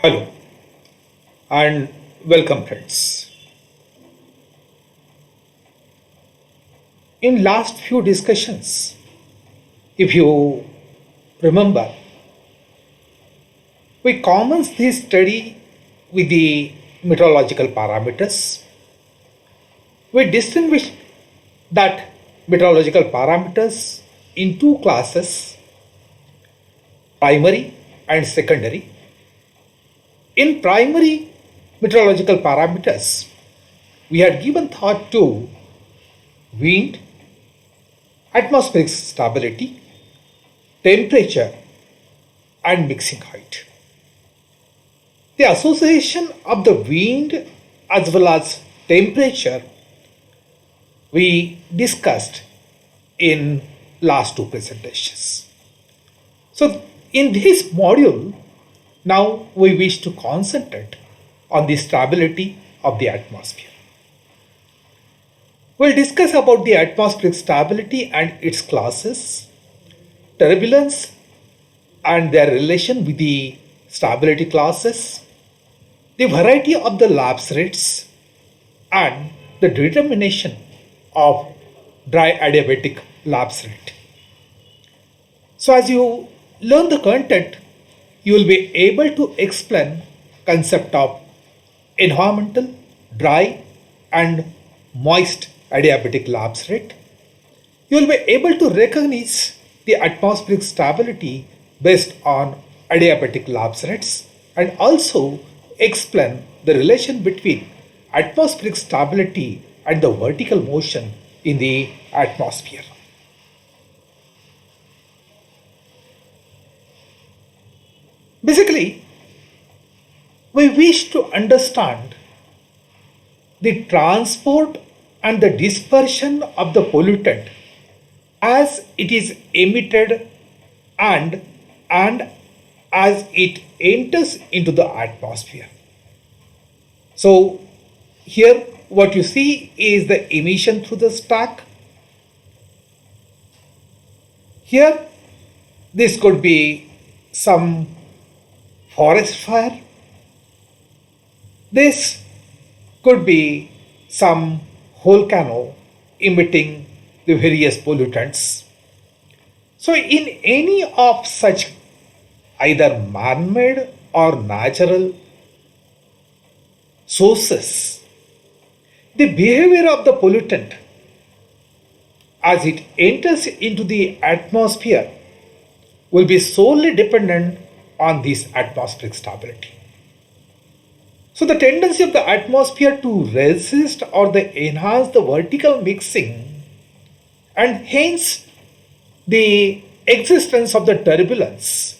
Hello and welcome friends. In last few discussions, if you remember, we commence this study with the meteorological parameters. We distinguish that meteorological parameters in two classes, primary and secondary. In primary meteorological parameters, we had given thought to wind, atmospheric stability, temperature, and mixing height. The association of the wind as well as temperature we discussed in last two presentations. So in this module, now we wish to concentrate on the stability of the atmosphere. We'll discuss about the atmospheric stability and its classes, turbulence and their relation with the stability classes, the variety of the lapse rates, and the determination of dry adiabatic lapse rate. So as you learn the content, you will be able to explain concept of environmental, dry and moist adiabatic lapse rate. You will be able to recognize the atmospheric stability based on adiabatic lapse rates and also explain the relation between atmospheric stability and the vertical motion in the atmosphere. Basically, we wish to understand the transport and the dispersion of the pollutant as it is emitted and as it enters into the atmosphere. So here what you see is the emission through the stack. Here this could be some forest fire. This could be some volcano emitting the various pollutants. So in any of such either man-made or natural sources, the behavior of the pollutant as it enters into the atmosphere will be solely dependent on this atmospheric stability. So the tendency of the atmosphere to resist or enhance the vertical mixing and hence the existence of the turbulence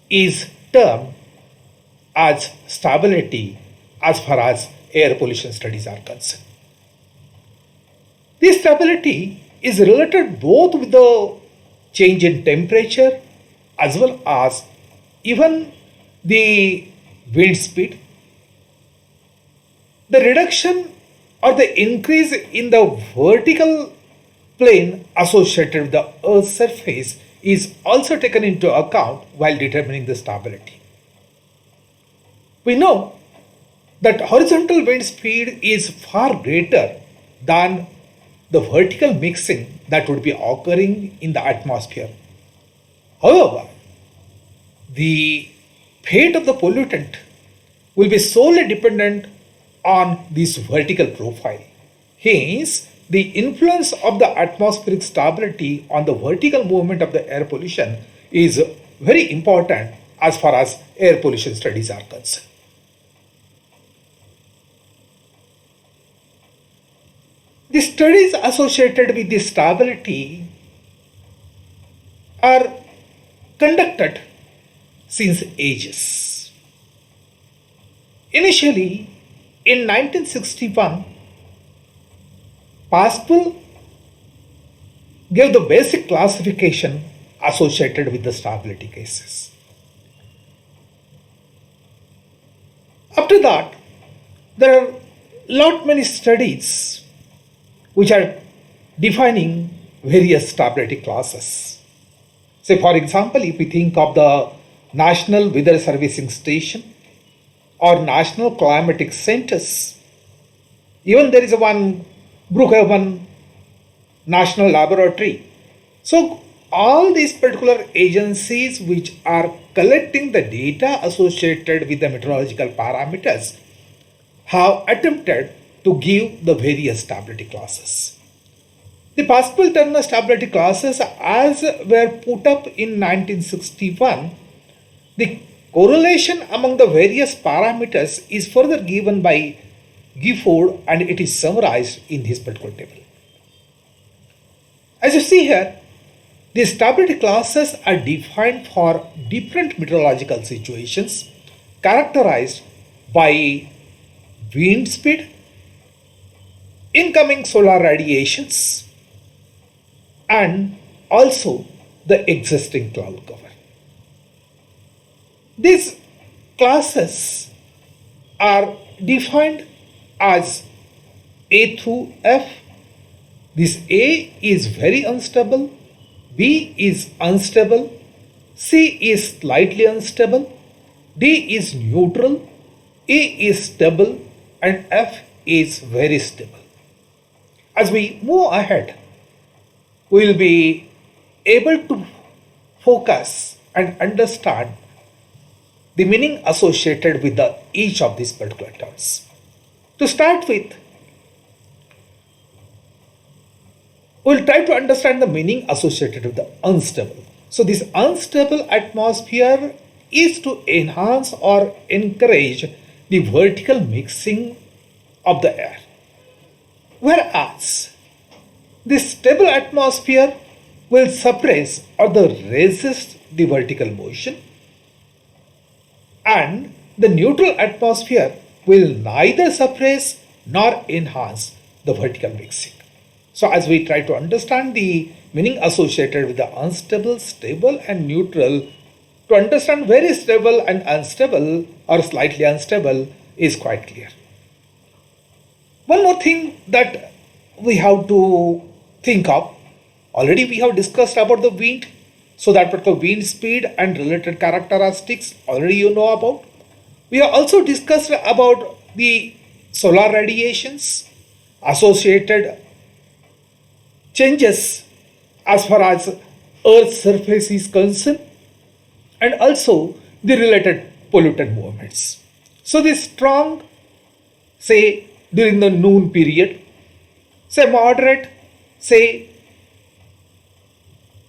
is termed as stability as far as air pollution studies are concerned. This stability is related both with the change in temperature as well as even the wind speed. The reduction or the increase in the vertical plane associated with the Earth's surface is also taken into account while determining the stability. We know that horizontal wind speed is far greater than the vertical mixing that would be occurring in the atmosphere. However, the fate of the pollutant will be solely dependent on this vertical profile. Hence, the influence of the atmospheric stability on the vertical movement of the air pollution is very important as far as air pollution studies are concerned. The studies associated with this stability are conducted since ages. Initially, in 1961, Pasquill gave the basic classification associated with the stability cases. After that, there are many studies which are defining various stability classes. Say for example, if we think of the National Weather Servicing Station, or national climatic centers. Even there is one Brookhaven National Laboratory. So all these particular agencies which are collecting the data associated with the meteorological parameters have attempted to give the various stability classes. The Pasquill-Turner stability classes as were put up in 1961, the correlation among the various parameters is further given by Gifford and it is summarized in this particular table. As you see here, the stability classes are defined for different meteorological situations characterized by wind speed, incoming solar radiations, and also the existing cloud cover. These classes are defined as A through F. This A is very unstable, B is unstable, C is slightly unstable, D is neutral, E is stable, and F is very stable. As we move ahead, we will be able to focus and understand the meaning associated with each of these particular terms. To start with, we will try to understand the meaning associated with the unstable. So this unstable atmosphere is to enhance or encourage the vertical mixing of the air. Whereas this stable atmosphere will suppress or resist the vertical motion, and the neutral atmosphere will neither suppress nor enhance the vertical mixing. So as we try to understand the meaning associated with the unstable, stable and neutral, to understand very stable and unstable or slightly unstable is quite clear. One more thing that we have to think of, already we have discussed about the wind, so that particular wind speed and related characteristics already you know about. We have also discussed about the solar radiations, associated changes as far as Earth's surface is concerned, and also the related pollutant movements. So this strong, say during the noon period, say moderate, say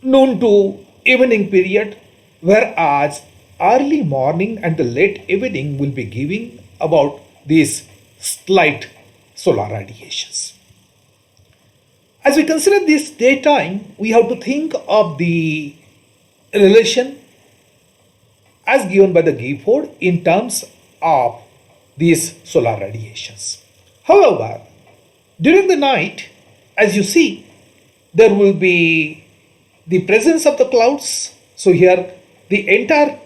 noon to evening period, whereas early morning and the late evening will be giving about these slight solar radiations. As we consider this daytime, we have to think of the relation as given by the Gifford in terms of these solar radiations. However, during the night, as you see, there will be the presence of the clouds. So here the entire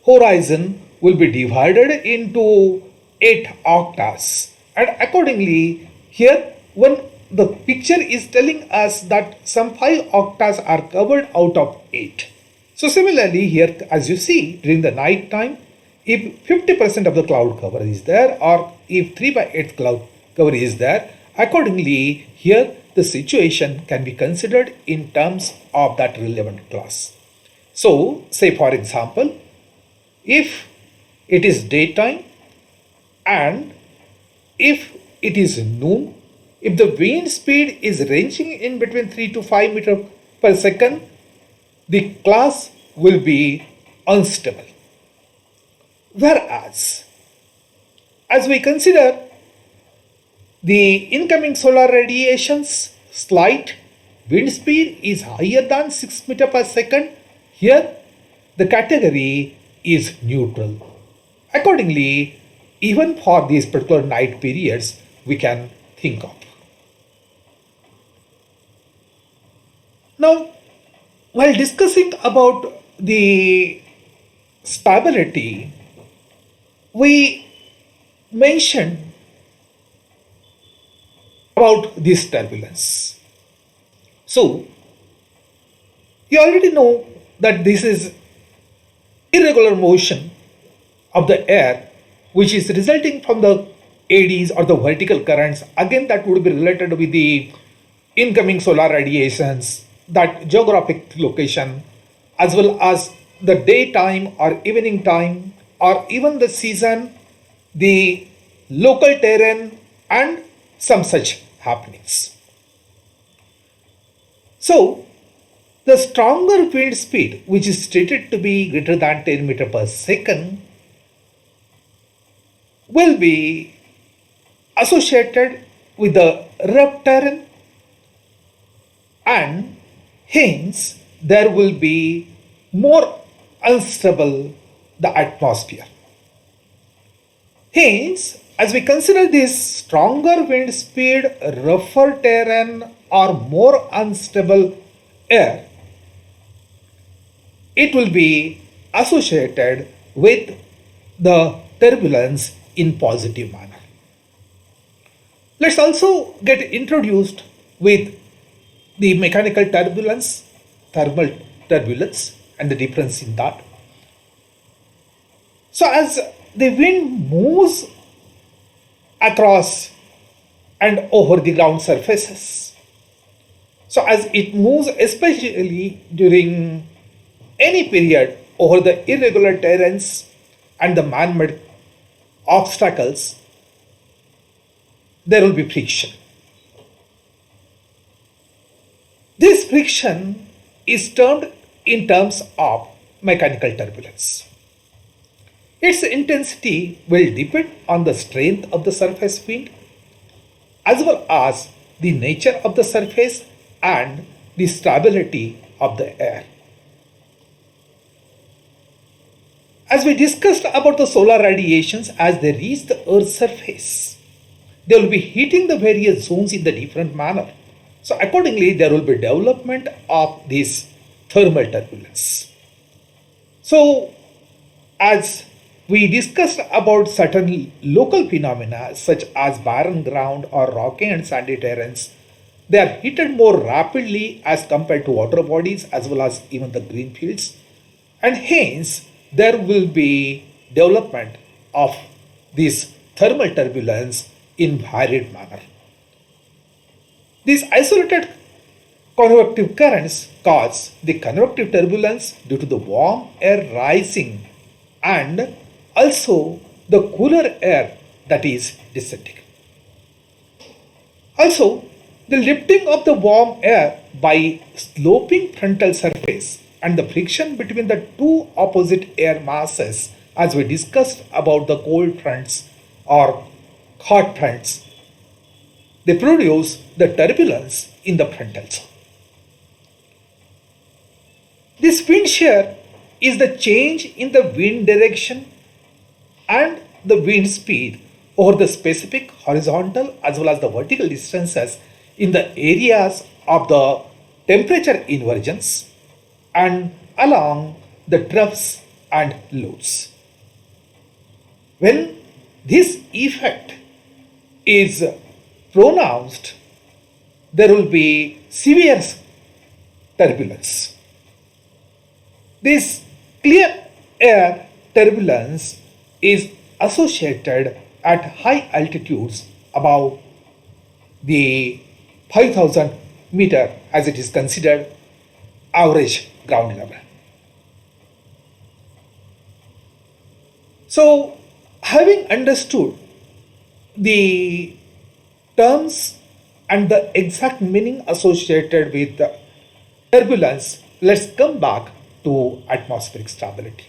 horizon will be divided into 8 octaves, and accordingly here when the picture is telling us that some 5 octaves are covered out of 8. So similarly here, as you see, during the night time, if 50% of the cloud cover is there, or if 3/8 cloud cover is there, accordingly here the situation can be considered in terms of that relevant class. So say for example, if it is daytime and if it is noon, if the wind speed is ranging in between 3 to 5 meters per second, the class will be unstable. Whereas, as we consider the incoming solar radiations, slight wind speed is higher than 6 meters per second, here the category is neutral. Accordingly, even for these particular night periods, we can think of. Now, while discussing about the stability, we mentioned about this turbulence. So, you already know that this is irregular motion of the air which is resulting from the ADs or the vertical currents. Again, that would be related with the incoming solar radiations, that geographic location, as well as the daytime or evening time, or even the season, the local terrain, and some such happenings. So, the stronger wind speed, which is stated to be greater than 10 meter per second, will be associated with the rough terrain, and hence there will be more unstable the atmosphere. Hence, as we consider this stronger wind speed, rougher terrain, or more unstable air, it will be associated with the turbulence in positive manner. Let's also get introduced with the mechanical turbulence, thermal turbulence, and the difference in that. So as the wind moves across and over the ground surfaces, so as it moves especially during any period over the irregular terrains and the man-made obstacles, there will be friction. This friction is termed in terms of mechanical turbulence. Its intensity will depend on the strength of the surface wind as well as the nature of the surface and the stability of the air. As we discussed about the solar radiations, as they reach the Earth's surface, they will be hitting the various zones in the different manner. So accordingly, there will be development of this thermal turbulence. So as we discussed about certain local phenomena such as barren ground or rocky and sandy terrains, they are heated more rapidly as compared to water bodies as well as even the green fields, and hence there will be development of this thermal turbulence in varied manner. These isolated convective currents cause the convective turbulence due to the warm air rising and also the cooler air that is descending. Also, the lifting of the warm air by sloping frontal surface and the friction between the two opposite air masses, as we discussed about the cold fronts or hot fronts, they produce the turbulence in the frontal zone. This wind shear is the change in the wind direction and the wind speed over the specific horizontal as well as the vertical distances in the areas of the temperature inversions and along the troughs and loads. When this effect is pronounced, there will be severe turbulence. This clear air turbulence is associated at high altitudes above the 5000 meter, as it is considered average ground level. So, having understood the terms and the exact meaning associated with the turbulence, let's come back to atmospheric stability.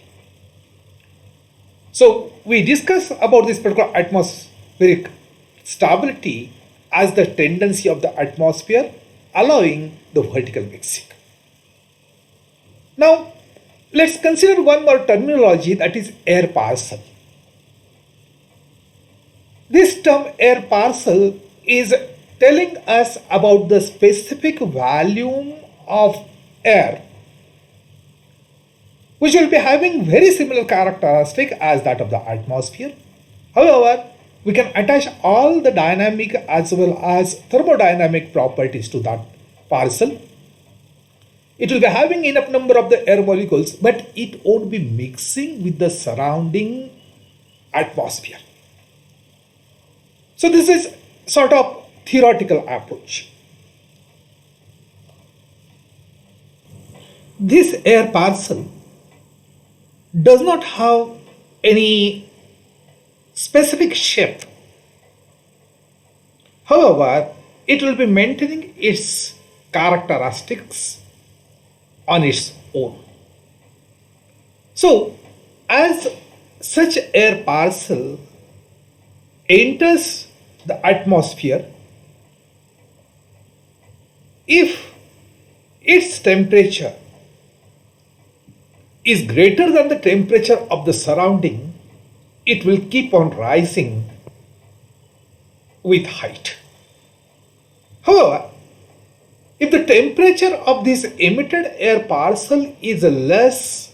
So we discuss about this particular atmospheric stability as the tendency of the atmosphere allowing the vertical mixing. Now let's consider one more terminology, that is air parcel. This term air parcel is telling us about the specific volume of air which will be having very similar characteristic as that of the atmosphere. However, we can attach all the dynamic as well as thermodynamic properties to that parcel. It will be having enough number of the air molecules, but it won't be mixing with the surrounding atmosphere. So this is sort of theoretical approach. This air parcel does not have any specific shape. However, it will be maintaining its characteristics on its own. So, as such air parcel enters the atmosphere, if its temperature is greater than the temperature of the surrounding, it will keep on rising with height. However, if the temperature of this emitted air parcel is less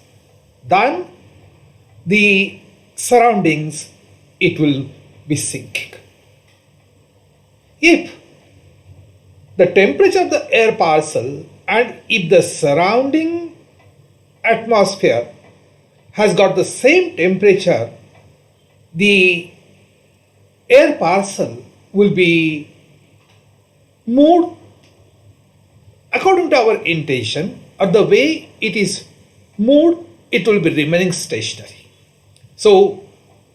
than the surroundings, it will be sinking. If the temperature of the air parcel and if the surrounding atmosphere has got the same temperature, the air parcel will be moved according to our intention, or the way it is moved, it will be remaining stationary. So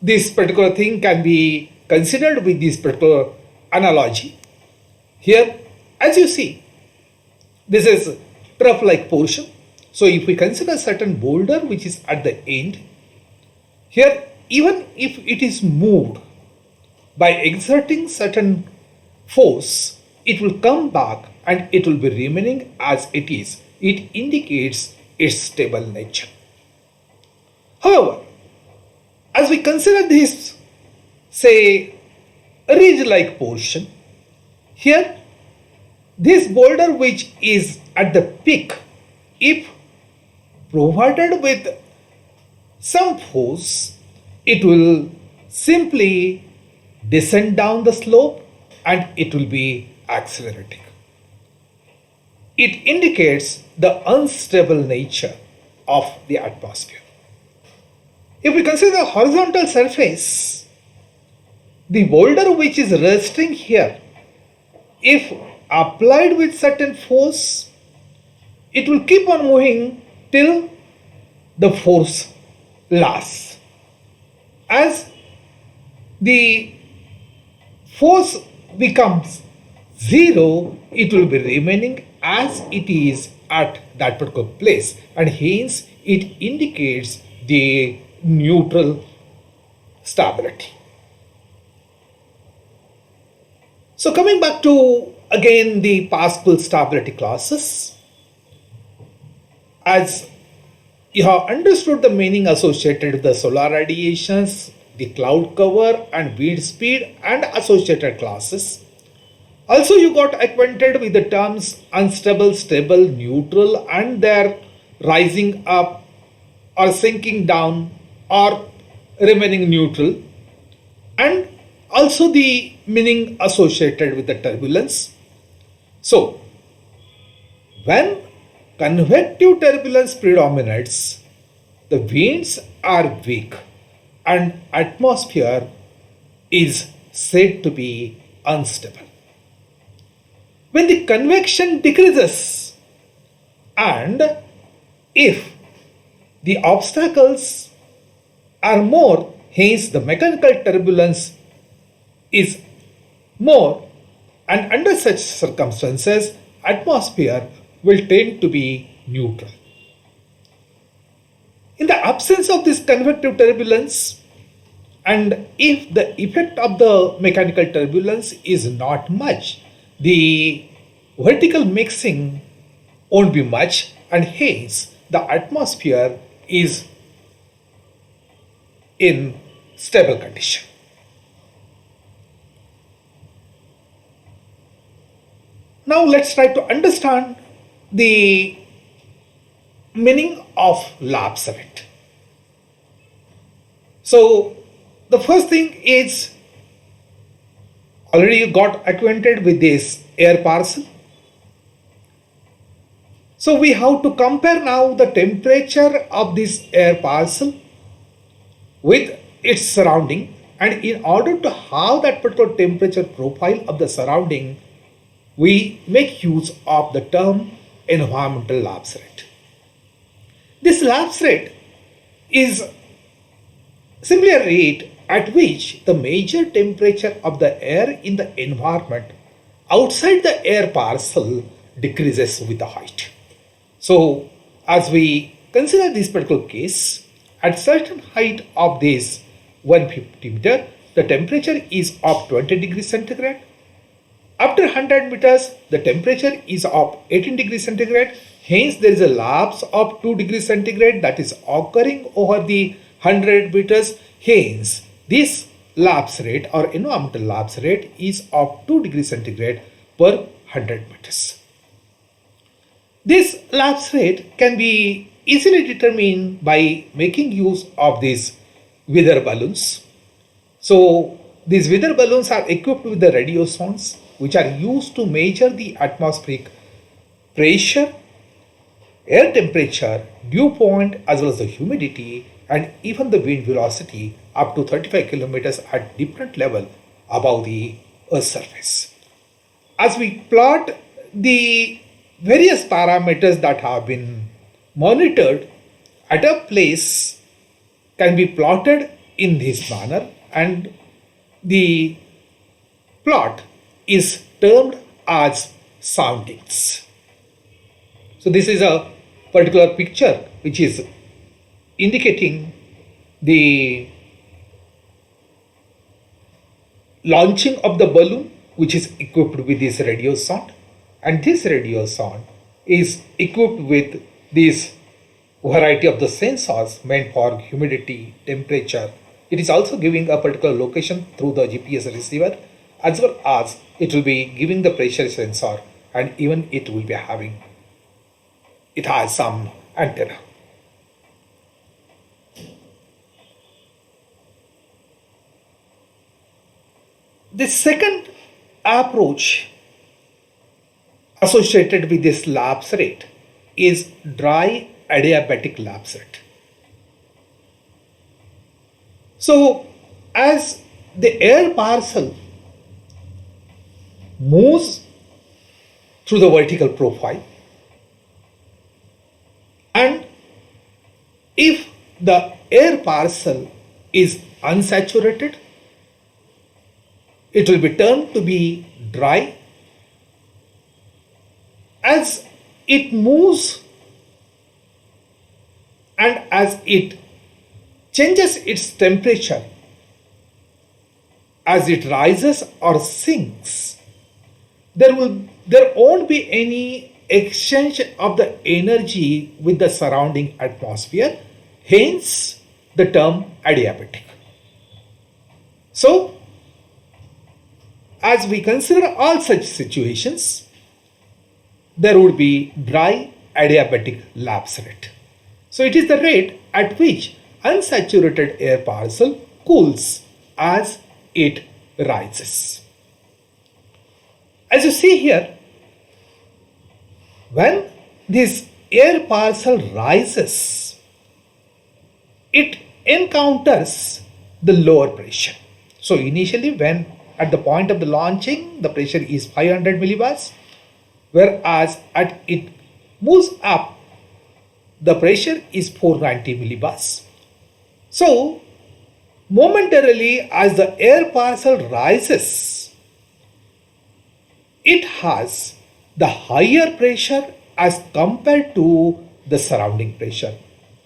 this particular thing can be considered with this particular analogy. Here, as you see, this is trough-like portion. So if we consider certain boulder which is at the end, here even if it is moved by exerting certain force, it will come back and it will be remaining as it is. It indicates its stable nature. However, as we consider this, say, ridge-like portion, here this boulder which is at the peak, if provided with some force, it will simply descend down the slope and it will be accelerating. It indicates the unstable nature of the atmosphere. If we consider the horizontal surface, the boulder which is resting here, if applied with certain force, it will keep on moving till the force lasts. As the force becomes zero, it will be remaining as it is at that particular place, and hence it indicates the neutral stability. So coming back to again the Pasquill stability classes, as you have understood the meaning associated with the solar radiations, the cloud cover and wind speed and associated classes. Also you got acquainted with the terms unstable, stable, neutral and their rising up or sinking down or remaining neutral, and also the meaning associated with the turbulence. So when convective turbulence predominates, the winds are weak and atmosphere is said to be unstable. When the convection decreases and if the obstacles are more, hence the mechanical turbulence is more, and under such circumstances atmosphere will tend to be neutral. In the absence of this convective turbulence, and if the effect of the mechanical turbulence is not much, the vertical mixing won't be much, and hence the atmosphere is in stable condition. Now let's try to understand the meaning of lapse event. So the first thing is, already you got acquainted with this air parcel. So we have to compare now the temperature of this air parcel with its surrounding, and in order to have that particular temperature profile of the surrounding, we make use of the term environmental lapse rate. This lapse rate is simply a rate at which the major temperature of the air in the environment outside the air parcel decreases with the height. So, as we consider this particular case, at certain height of this 150 meter, the temperature is of 20 degrees centigrade. After 100 meters, the temperature is of 18 degrees centigrade. Hence, there is a lapse of 2 degrees centigrade that is occurring over the 100 meters. Hence, this lapse rate or environmental lapse rate is of 2 degrees centigrade per 100 meters. This lapse rate can be easily determined by making use of these weather balloons. So, these weather balloons are equipped with the radio sounds which are used to measure the atmospheric pressure, air temperature, dew point as well as the humidity and even the wind velocity up to 35 kilometers at different level above the Earth's surface. As we plot the various parameters that have been monitored at a place can be plotted in this manner, and the plot is termed as soundings. So this is a particular picture which is indicating the launching of the balloon which is equipped with this radio sound, and this radio sound is equipped with this variety of the sensors meant for humidity, temperature. It is also giving a particular location through the GPS receiver, as well as it will be giving the pressure sensor, and even it has some antenna. The second approach associated with this lapse rate is dry adiabatic lapse rate. So, as the air parcel moves through the vertical profile, and if the air parcel is unsaturated, it will be termed to be dry. As it moves and as it changes its temperature, as it rises or sinks, there won't be any exchange of the energy with the surrounding atmosphere, hence the term adiabatic. So, as we consider all such situations, there would be dry adiabatic lapse rate. So it is the rate at which unsaturated air parcel cools as it rises. As you see here, when this air parcel rises, it encounters the lower pressure. So initially, when at the point of the launching, the pressure is 500 millibars, whereas as it moves up, the pressure is 490 millibars. So, momentarily, as the air parcel rises, it has the higher pressure as compared to the surrounding pressure,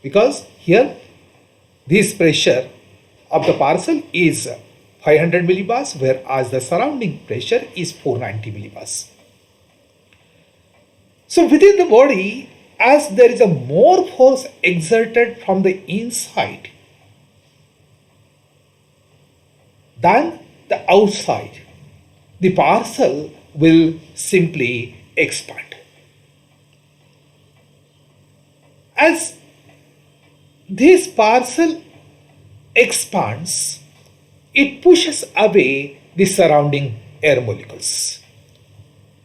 because here this pressure of the parcel is 500 millibars, whereas the surrounding pressure is 490 millibars. So within the body, as there is a more force exerted from the inside than the outside, the parcel will simply expand. As this parcel expands, it pushes away the surrounding air molecules.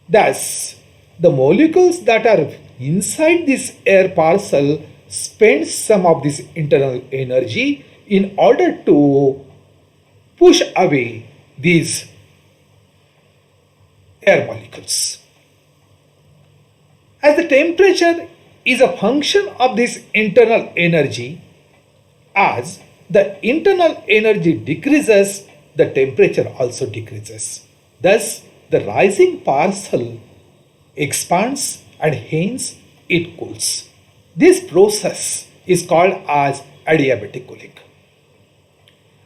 Thus, the molecules that are inside this air parcel spend some of this internal energy, in order to push away these air molecules. As the temperature is a function of this internal energy, as the internal energy decreases, the temperature also decreases. Thus, the rising parcel expands and hence it cools. This process is called as adiabatic cooling.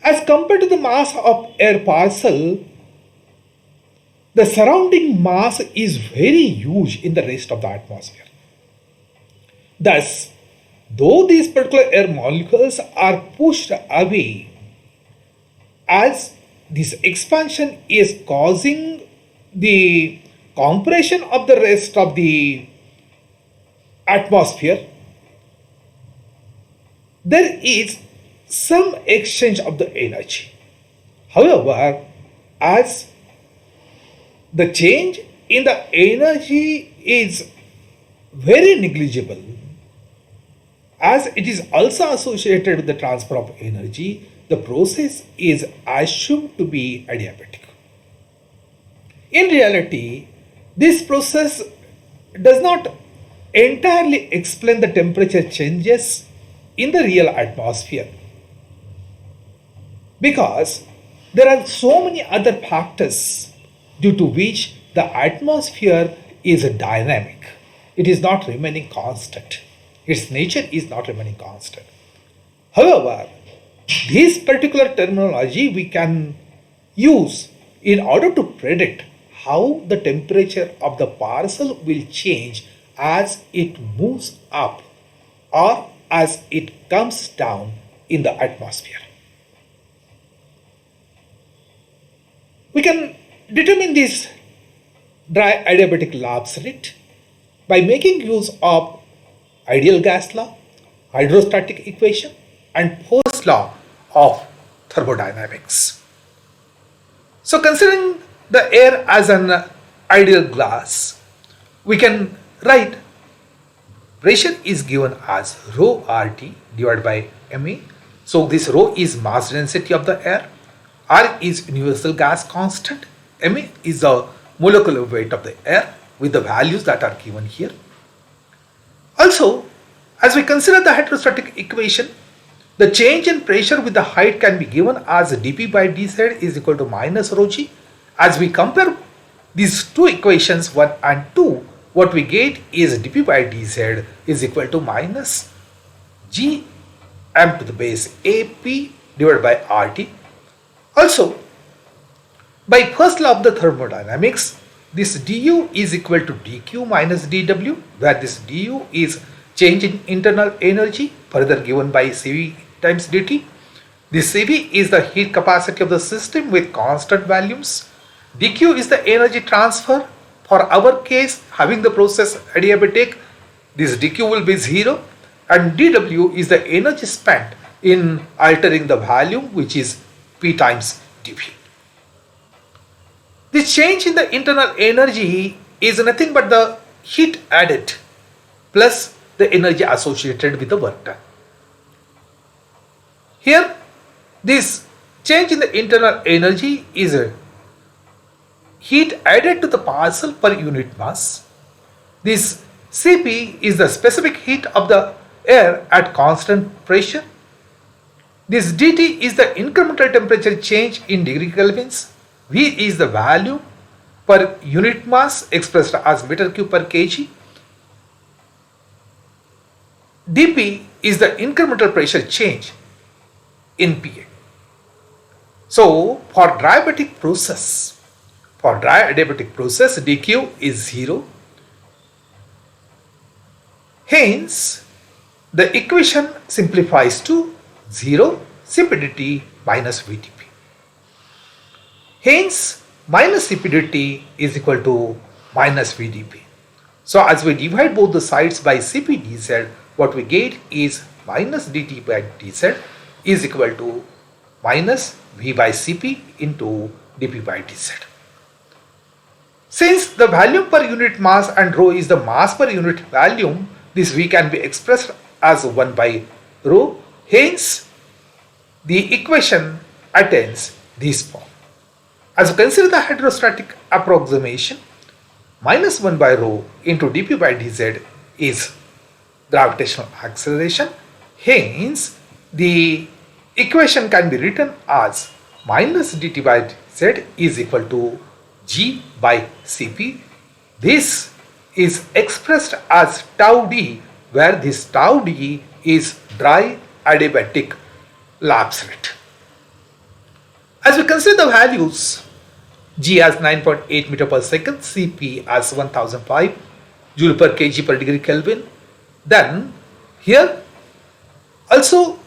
As compared to the mass of air parcel, the surrounding mass is very huge in the rest of the atmosphere. Thus, though these particular air molecules are pushed away, as this expansion is causing the compression of the rest of the atmosphere, there is some exchange of the energy. However, as the change in the energy is very negligible, as it is also associated with the transfer of energy, the process is assumed to be adiabatic. In reality, this process does not entirely explain the temperature changes in the real atmosphere, because there are so many other factors due to which the atmosphere is dynamic. It is not remaining constant. Its nature is not remaining constant. However, this particular terminology we can use in order to predict how the temperature of the parcel will change as it moves up or as it comes down in the atmosphere. We can determine this dry adiabatic lapse rate by making use of ideal gas law, hydrostatic equation, and first law of thermodynamics. So, considering the air as an ideal gas, we can write pressure is given as rho RT divided by Ma. So, this rho is mass density of the air, R is universal gas constant, Ma is the molecular weight of the air with the values that are given here. Also, as we consider the hydrostatic equation, the change in pressure with the height can be given as dP by dz is equal to minus rho g. As we compare these two equations 1 and 2, what we get is dP by dz is equal to minus g m to the base ap divided by RT. Also, by first law of the thermodynamics, this du is equal to dq minus dw, where this du is change in internal energy further given by Cv times dt. This Cv is the heat capacity of the system with constant volumes. dq is the energy transfer. For our case, having the process adiabatic, this dq will be 0, and dw is the energy spent in altering the volume, which is P times dV. This change in the internal energy is nothing but the heat added plus the energy associated with the work done. Here, this change in the internal energy is a heat added to the parcel per unit mass. This Cp is the specific heat of the air at constant pressure. This dT is the incremental temperature change in degree kelvins. V is the value per unit mass expressed as meter cube per kg. dP is the incremental pressure change in PA. So, for dry adiabatic process, dQ is 0. Hence, the equation simplifies to 0 CP minus VdP. Hence, minus CP is equal to minus VdP. So, as we divide both the sides by Cp dz, what we get is minus dt by dz is equal to minus V by Cp into dP by dz. Since the volume per unit mass and rho is the mass per unit volume, this V can be expressed as 1 by rho. Hence, the equation attains this form. As we consider the hydrostatic approximation, minus 1 by rho into dp by dz is gravitational acceleration. Hence, the equation can be written as minus dt by dz is equal to g by cp. This is expressed as tau d, where this tau d is dry adiabatic lapse rate. As we consider the values, g as 9.8 meter per second, cp as 1005 joule per kg per degree Kelvin, then here also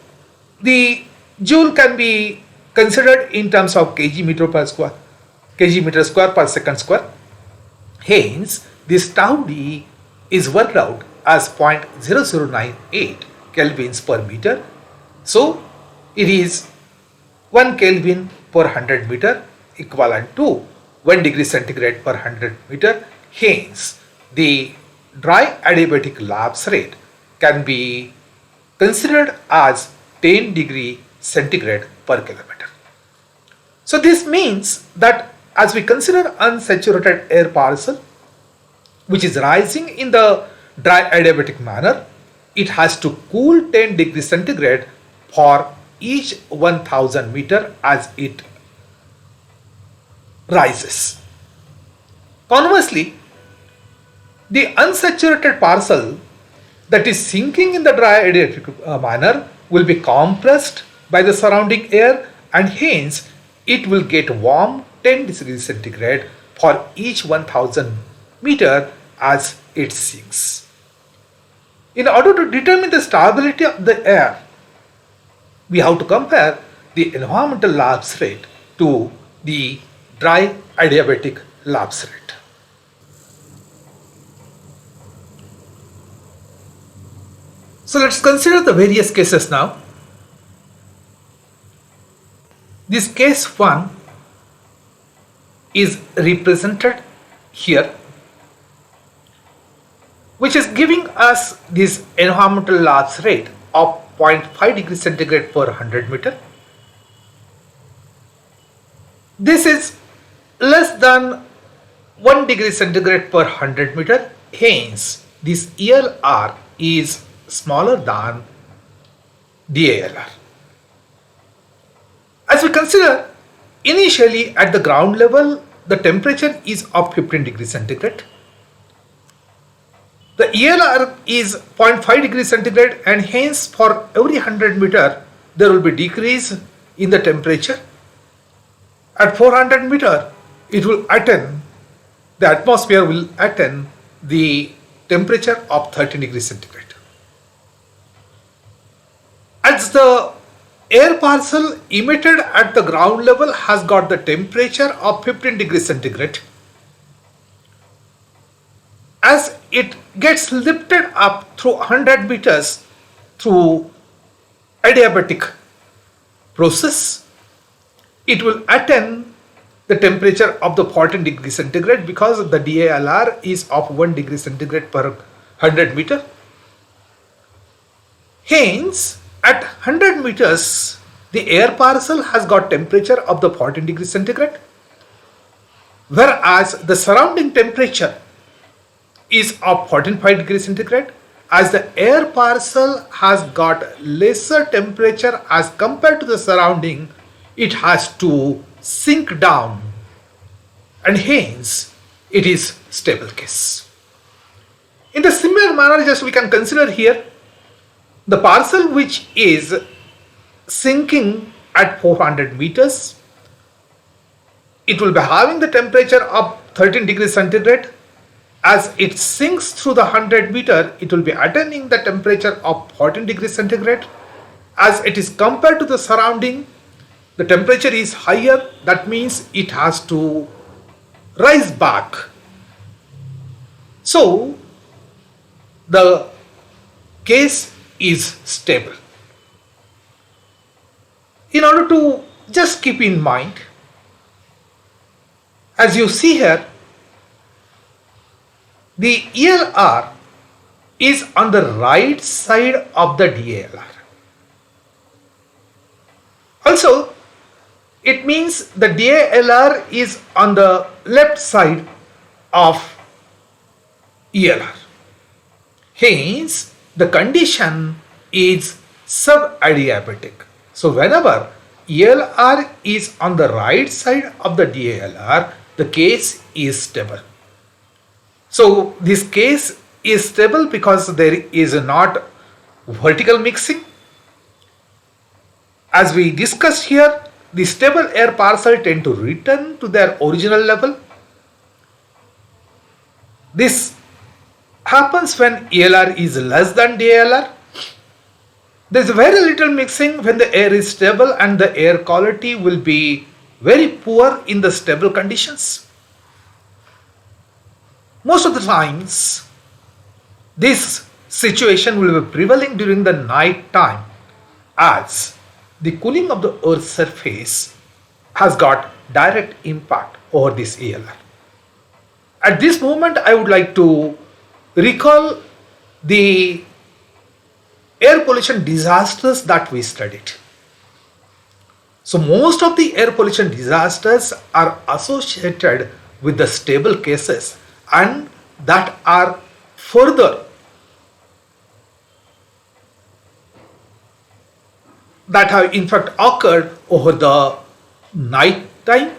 the joule can be considered in terms of kg meter square per second square. Hence, this tau d is worked out as 0.0098 kelvins per meter. So, it is 1 Kelvin per 100 meter equivalent to 1 degree centigrade per 100 meter. Hence, the dry adiabatic lapse rate can be considered as 10 degree centigrade per kilometer. So, this means that as we consider unsaturated air parcel which is rising in the dry adiabatic manner, it has to cool 10 degree centigrade for each 1000 meter as it rises. Conversely, the unsaturated parcel that is sinking in the dry adiabatic manner will be compressed by the surrounding air, and hence it will get warm 10 degrees centigrade for each 1000 meter as it sinks. In order to determine the stability of the air, we have to compare the environmental lapse rate to the dry adiabatic lapse rate. So let's consider the various cases now. This case 1 is represented here, which is giving us this environmental lapse rate of 0.5 degree centigrade per 100 meter. This is less than 1 degree centigrade per 100 meter. Hence, this ELR is smaller than DALR. As we consider, initially at the ground level, the temperature is of 15 degrees centigrade. The ELR is 0.5 degrees centigrade, and hence for every 100 meter there will be decrease in the temperature. At 400 meter it will attain, the atmosphere will attain the temperature of 13 degrees centigrade. As the air parcel emitted at the ground level has got the temperature of 15 degrees centigrade, as it gets lifted up through 100 meters through adiabatic process, it will attain the temperature of the 14 degrees centigrade because the DALR is of 1 degree centigrade per 100 meter. Hence, at 100 meters, the air parcel has got temperature of the 14 degrees centigrade, whereas the surrounding temperature is of 14.5 degrees centigrade. As the air parcel has got lesser temperature as compared to the surrounding, it has to sink down, and hence it is stable case. In the similar manner, just we can consider here the parcel which is sinking at 400 meters, it will be having the temperature of 13 degrees centigrade. As it sinks through the 100 meter, it will be attaining the temperature of 14 degrees centigrade. As it is compared to the surrounding, the temperature is higher, that means it has to rise back. So, the case is stable. In order to just keep in mind, as you see here, the ELR is on the right side of the DALR. Also, it means the DALR is on the left side of ELR. Hence, the condition is sub-adiabatic. So, whenever ELR is on the right side of the DALR, the case is stable. So, this case is stable because there is not vertical mixing. As we discussed here, the stable air parcel tend to return to their original level. This happens when ELR is less than DALR. There is very little mixing when the air is stable, and the air quality will be very poor in the stable conditions. Most of the times, this situation will be prevailing during the night time, as the cooling of the Earth's surface has got direct impact over this ELR. At this moment, I would like to recall the air pollution disasters that we studied. So most of the air pollution disasters are associated with the stable cases, and that are further that have in fact occurred over the night time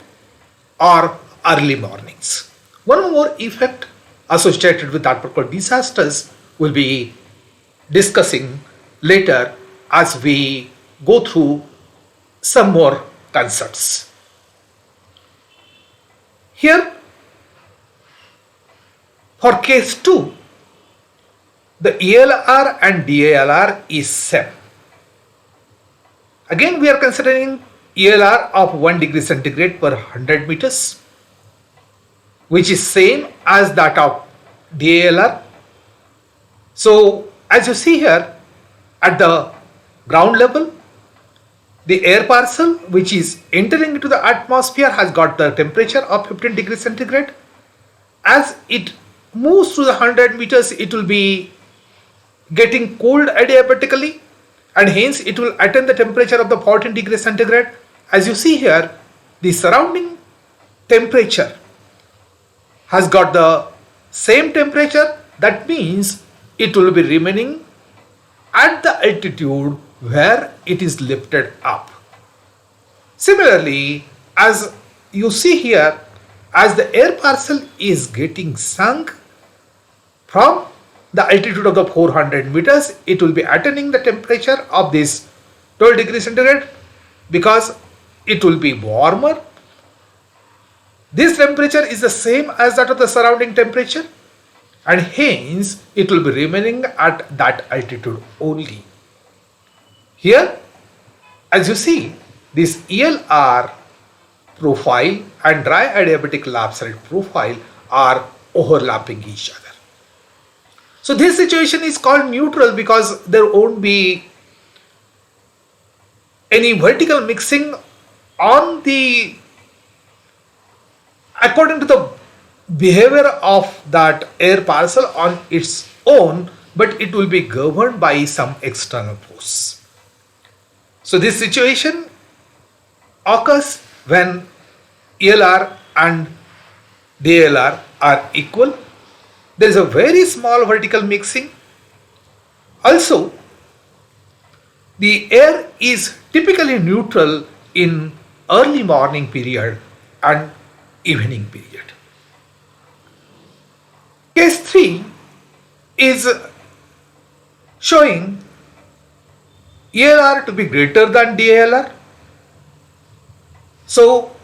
or early mornings. One more effect associated with that particular disasters will be discussing later as we go through some more concepts. Here, for case 2, the ELR and DALR is same. Again, we are considering ELR of 1 degree centigrade per 100 meters, which is same as that of DALR. So, as you see here, at the ground level, the air parcel which is entering into the atmosphere has got the temperature of 15 degrees centigrade. As it moves through the 100 meters, it will be getting cooled adiabatically, and hence it will attain the temperature of the 14 degrees centigrade. As you see here, the surrounding temperature has got the same temperature. That means it will be remaining at the altitude where it is lifted up. Similarly, as you see here, as the air parcel is getting sunk from the altitude of the 400 meters, it will be attaining the temperature of this 12 degrees centigrade because it will be warmer. This temperature is the same as that of the surrounding temperature, and hence it will be remaining at that altitude only. Here, as you see, this ELR profile and dry adiabatic lapse rate profile are overlapping each other. So this situation is called neutral because there won't be any vertical mixing on the according to the behavior of that air parcel on its own, but it will be governed by some external force. So this situation occurs when ELR and DALR are equal. There is a very small vertical mixing. Also, the air is typically neutral in early morning period and evening period. Case 3 is showing ELR to be greater than DALR. So,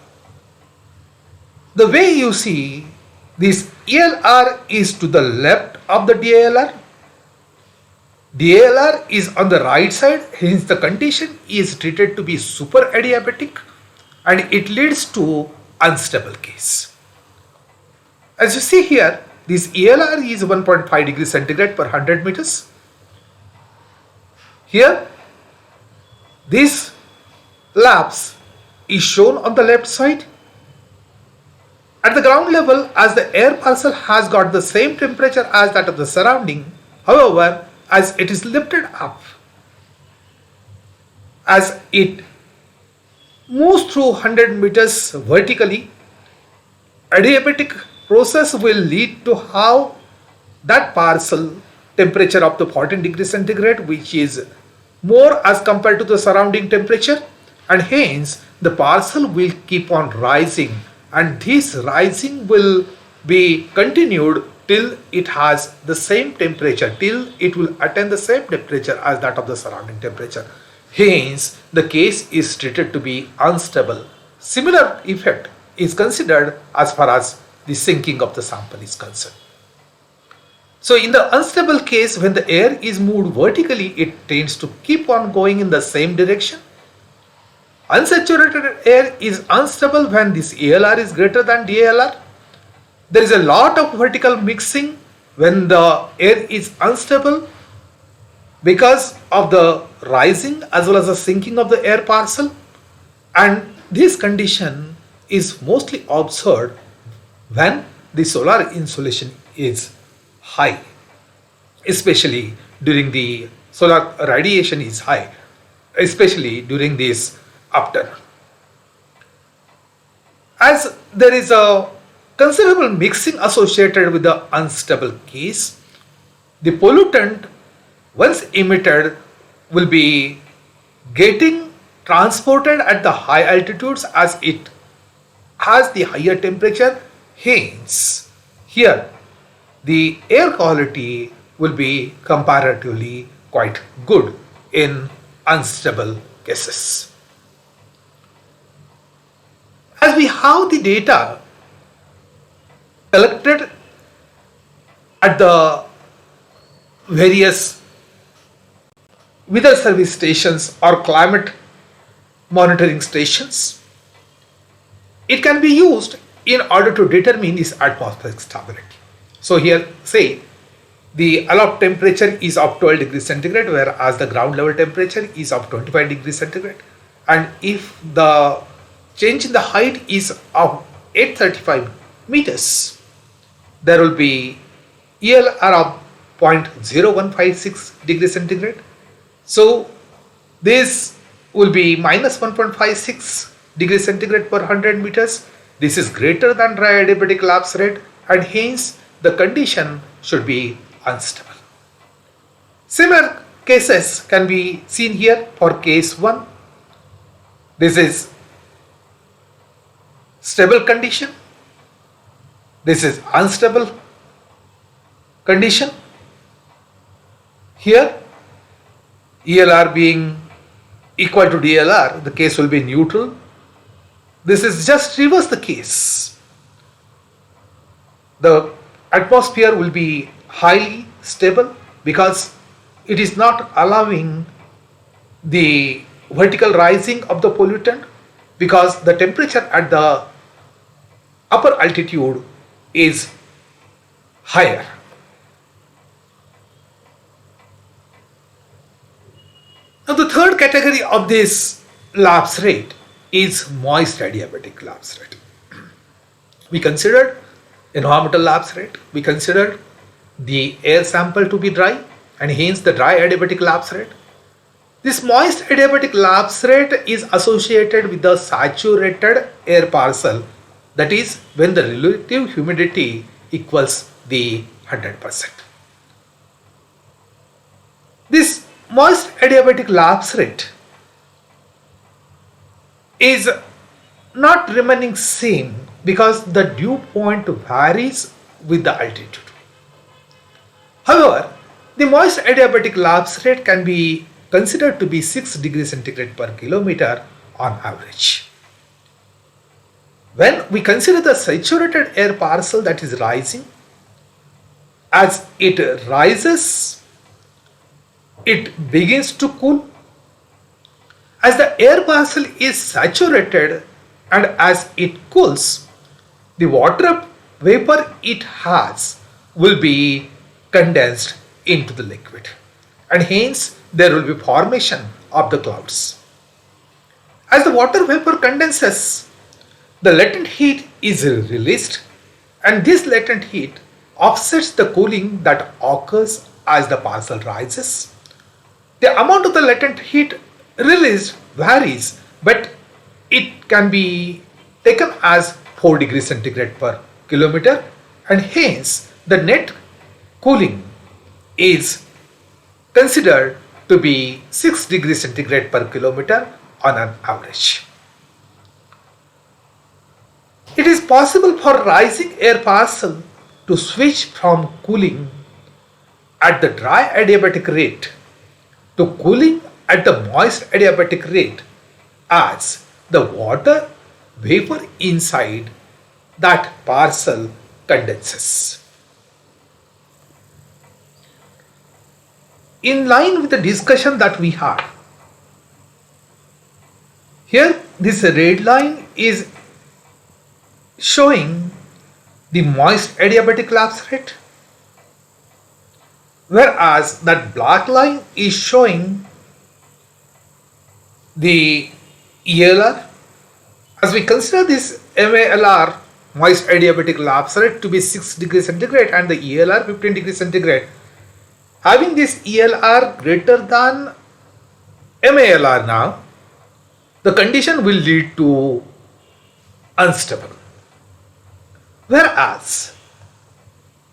the way you see, this ELR is to the left of the DALR. DALR is on the right side, hence the condition is treated to be super adiabatic and it leads to unstable case. As you see here, this ELR is 1.5 degrees centigrade per 100 meters. Here, this lapse is shown on the left side. At the ground level, as the air parcel has got the same temperature as that of the surrounding, however, as it is lifted up, as it moves through 100 meters vertically, adiabatic process will lead to how that parcel temperature of the 14 degrees centigrade, which is more as compared to the surrounding temperature, and hence the parcel will keep on rising, and this rising will be continued till it has the same temperature, till it will attain the same temperature as that of the surrounding temperature. Hence the case is treated to be unstable. Similar effect is considered as far as the sinking of the sample is concerned. So in the unstable case, when the air is moved vertically, it tends to keep on going in the same direction. Unsaturated air is unstable when this ELR is greater than DALR. There is a lot of vertical mixing when the air is unstable because of the rising as well as the sinking of the air parcel, and this condition is mostly observed when the solar insolation is high, especially during the solar radiation is high, especially during this upturn. As there is a considerable mixing associated with the unstable case, the pollutant once emitted will be getting transported at the high altitudes as it has the higher temperature. Hence, here the air quality will be comparatively quite good in unstable cases. As we have the data collected at the various weather service stations or climate monitoring stations, it can be used in order to determine its atmospheric stability. So here say the allowed temperature is of 12 degrees centigrade, whereas the ground level temperature is of 25 degrees centigrade, and if the change in the height is of 835 meters, there will be ELR of 0.0156 degrees centigrade. So this will be minus 1.56 degrees centigrade per 100 meters. This is greater than dry adiabatic lapse rate, and hence the condition should be unstable. Similar cases can be seen here for case 1. This is stable condition. This is unstable condition. Here ELR being equal to DLR, the case will be neutral. This is just reverse the case. The atmosphere will be highly stable because it is not allowing the vertical rising of the pollutant, because the temperature at the upper altitude is higher. Now the third category of this lapse rate is moist adiabatic lapse rate. We considered environmental lapse rate, we considered the air sample to be dry, and hence the dry adiabatic lapse rate. This moist adiabatic lapse rate is associated with the saturated air parcel, that is when the relative humidity equals the 100%. This moist adiabatic lapse rate is not remaining same because the dew point varies with the altitude. However, the moist adiabatic lapse rate can be considered to be 6 degrees centigrade per kilometer on average. When we consider the saturated air parcel that is rising, as it rises, it begins to cool. As the air parcel is saturated and as it cools, the water vapor it has will be condensed into the liquid, and hence there will be formation of the clouds. As the water vapor condenses, the latent heat is released, and this latent heat offsets the cooling that occurs as the parcel rises. The amount of the latent heat released varies, but it can be taken as 4 degrees centigrade per kilometer, and hence the net cooling is considered to be 6 degrees centigrade per kilometer on an average. It is possible for rising air parcel to switch from cooling at the dry adiabatic rate to cooling at the moist adiabatic rate as the water vapor inside that parcel condenses. In line with the discussion that we had, here this red line is showing the moist adiabatic lapse rate, whereas that black line is showing the ELR. As we consider this MALR, moist adiabatic lapse rate, to be 6 degrees centigrade and the ELR 15 degrees centigrade, having this ELR greater than MALR now, the condition will lead to unstable. Whereas,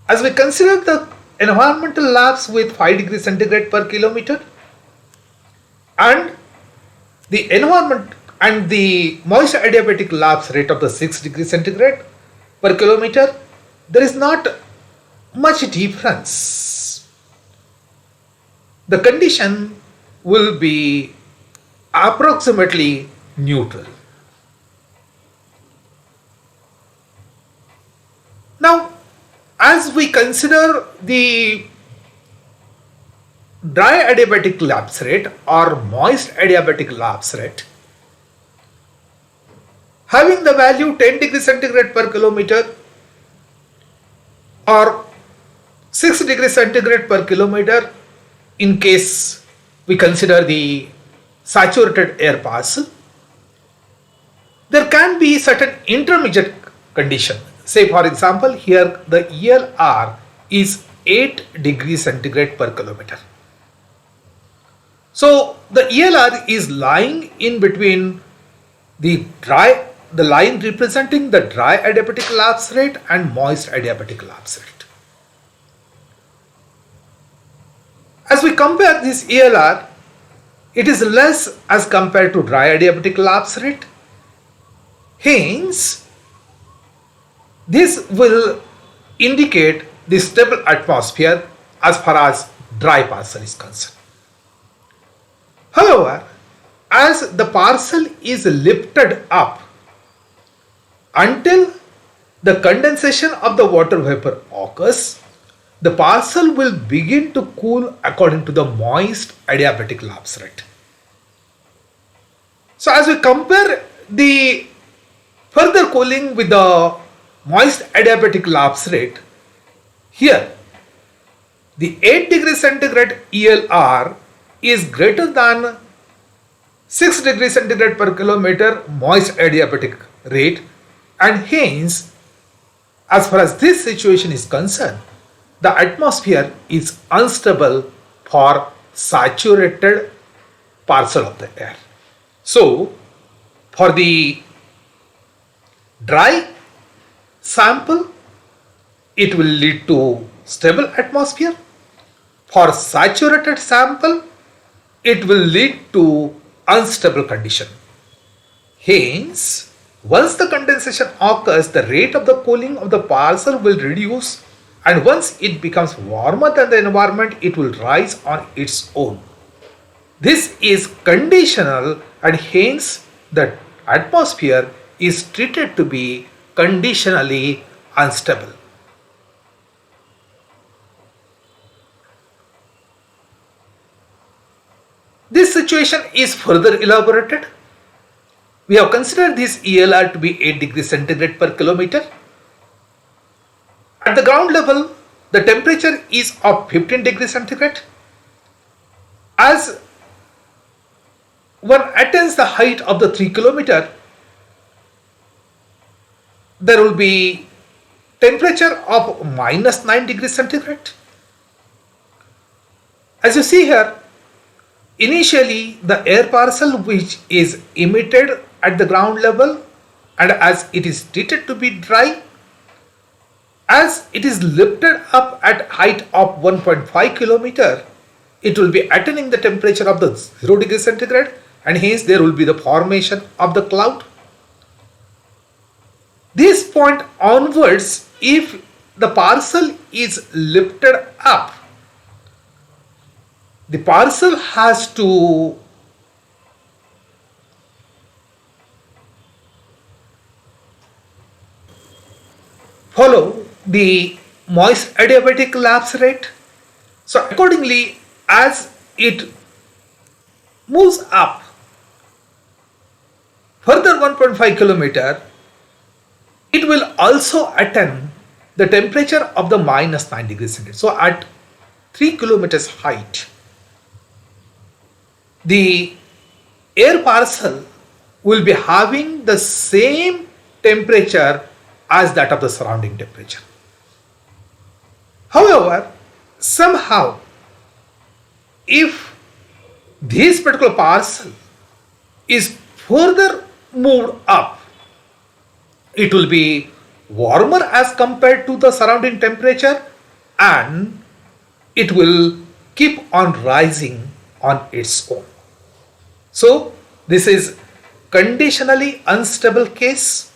as we consider the environmental lapse with 5 degrees centigrade per kilometer and the environment and the moist adiabatic lapse rate of the 6 degrees centigrade per kilometer, there is not much difference. The condition will be approximately neutral. Now, as we consider the dry adiabatic lapse rate or moist adiabatic lapse rate, having the value 10 degrees centigrade per kilometer or 6 degrees centigrade per kilometer in case we consider the saturated air parcel, there can be certain intermediate condition. Say for example, here the ELR is 8 degrees centigrade per kilometer. So the ELR is lying in between the line representing the dry adiabatic lapse rate and moist adiabatic lapse rate. As we compare this ELR, it is less as compared to dry adiabatic lapse rate. Hence, this will indicate the stable atmosphere as far as dry parcel is concerned. However, as the parcel is lifted up until the condensation of the water vapor occurs, the parcel will begin to cool according to the moist adiabatic lapse rate. So as we compare the further cooling with the moist adiabatic lapse rate, here the 8 degrees centigrade ELR is greater than 6 degrees centigrade per kilometer moist adiabatic rate, and hence as far as this situation is concerned, the atmosphere is unstable for saturated parcel of the air. So for the dry sample, it will lead to stable atmosphere. For saturated sample, it will lead to unstable condition. Hence, once the condensation occurs, the rate of the cooling of the parcel will reduce, and once it becomes warmer than the environment, it will rise on its own. This is conditional, and hence the atmosphere is treated to be conditionally unstable. This situation is further elaborated. We have considered this ELR to be 8 degrees centigrade per kilometer. At the ground level, the temperature is of 15 degrees centigrade. As one attains the height of the 3 kilometer, there will be temperature of minus 9 degrees centigrade. As you see here, initially the air parcel which is emitted at the ground level, and as it is treated to be dry, as it is lifted up at height of 1.5 kilometer, it will be attaining the temperature of the 0 degree centigrade, and hence there will be the formation of the cloud. This point onwards, if the parcel is lifted up, the parcel has to follow the moist adiabatic lapse rate. So accordingly, as it moves up further 1.5 kilometer, it will also attain the temperature of the minus 9 degrees centigrade. So at 3 kilometers height, the air parcel will be having the same temperature as that of the surrounding temperature. However, somehow, if this particular parcel is further moved up, it will be warmer as compared to the surrounding temperature, and it will keep on rising on its own. So this is conditionally unstable case,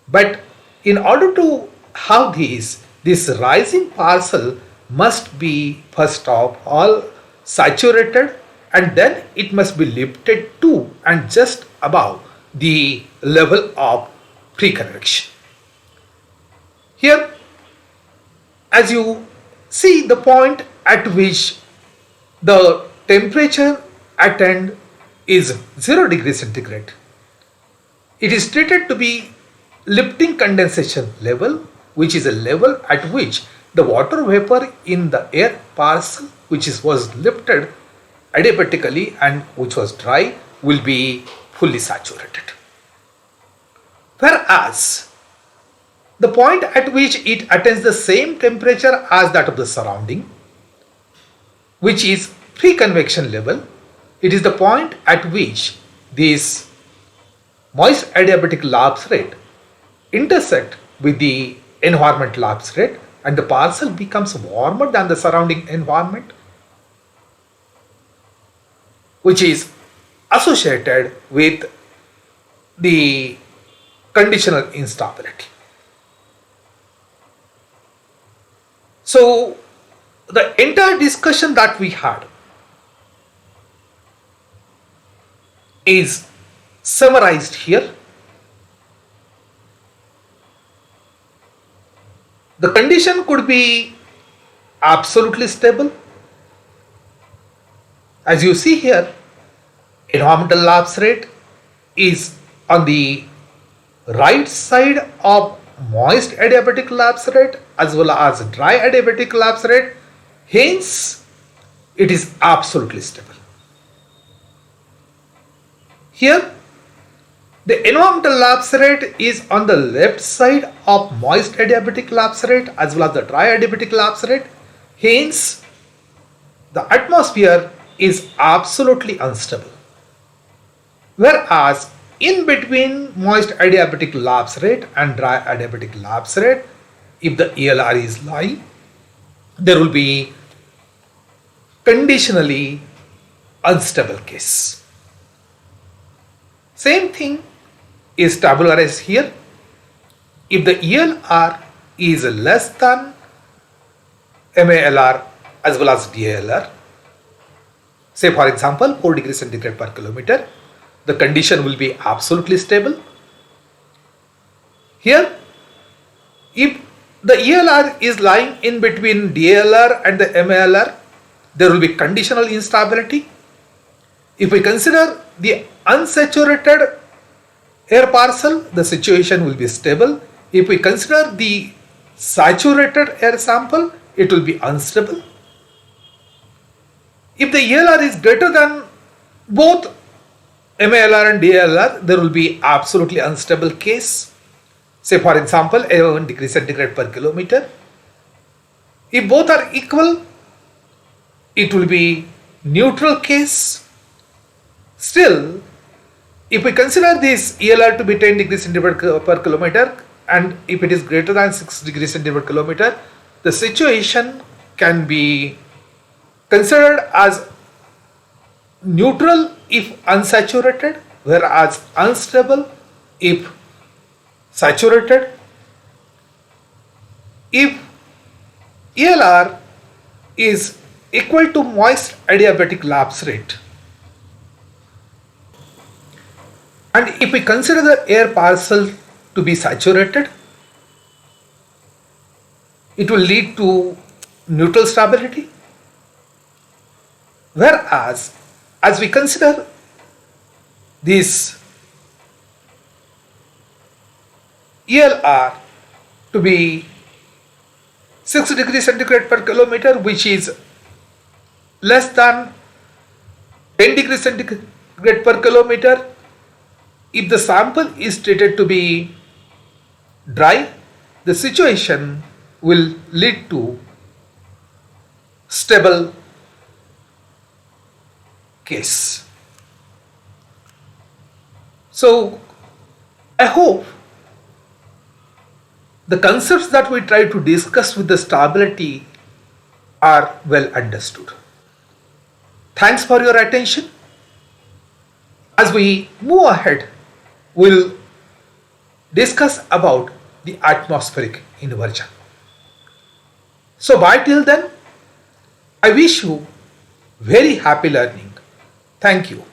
but in order to have this rising parcel must be first of all saturated, and then it must be lifted to and just above the level of pre-convection. Here, as you see, the point at which the temperature attained is 0 degrees centigrade. It is treated to be lifting condensation level, which is a level at which the water vapor in the air parcel, which was lifted adiabatically and which was dry, will be fully saturated. Whereas the point at which it attains the same temperature as that of the surrounding, which is pre-convection level, it is the point at which this moist adiabatic lapse rate intersect with the environment lapse rate, and the parcel becomes warmer than the surrounding environment, which is associated with the conditional instability. So the entire discussion that we had is summarized here. The condition could be absolutely stable. As you see here, environmental lapse rate is on the right side of moist adiabatic lapse rate as well as dry adiabatic lapse rate. Hence, it is absolutely stable. Here, the environmental lapse rate is on the left side of moist adiabatic lapse rate as well as the dry adiabatic lapse rate. Hence, the atmosphere is absolutely unstable. Whereas, in between moist adiabatic lapse rate and dry adiabatic lapse rate, if the ELR is lying, there will be conditionally unstable case. Same thing is tabular as here. If the ELR is less than MALR as well as DALR, say for example 4 degrees centigrade per kilometer, the condition will be absolutely stable. Here, if the ELR is lying in between DALR and the MALR, there will be conditional instability. If we consider the unsaturated air parcel, the situation will be stable. If we consider the saturated air sample, it will be unstable. If the ELR is greater than both MALR and DALR, there will be absolutely unstable case. Say for example 11 degrees centigrade per kilometer. If both are equal, it will be neutral case. Still, If we consider this ELR to be 10 degrees centigrade per kilometer, and if it is greater than 6 degrees centigrade per kilometer, the situation can be considered as neutral if unsaturated, whereas unstable if saturated. If ELR is equal to moist adiabatic lapse rate, and if we consider the air parcel to be saturated, it will lead to neutral stability. Whereas, as we consider this ELR to be 6 degrees centigrade per kilometer, which is less than 10 degrees centigrade per kilometer, if the sample is treated to be dry, the situation will lead to stable case. So I hope the concepts that we try to discuss with the stability are well understood. Thanks for your attention. As we move ahead, we'll discuss about the atmospheric inversion. So bye till then. I wish you very happy learning. Thank you.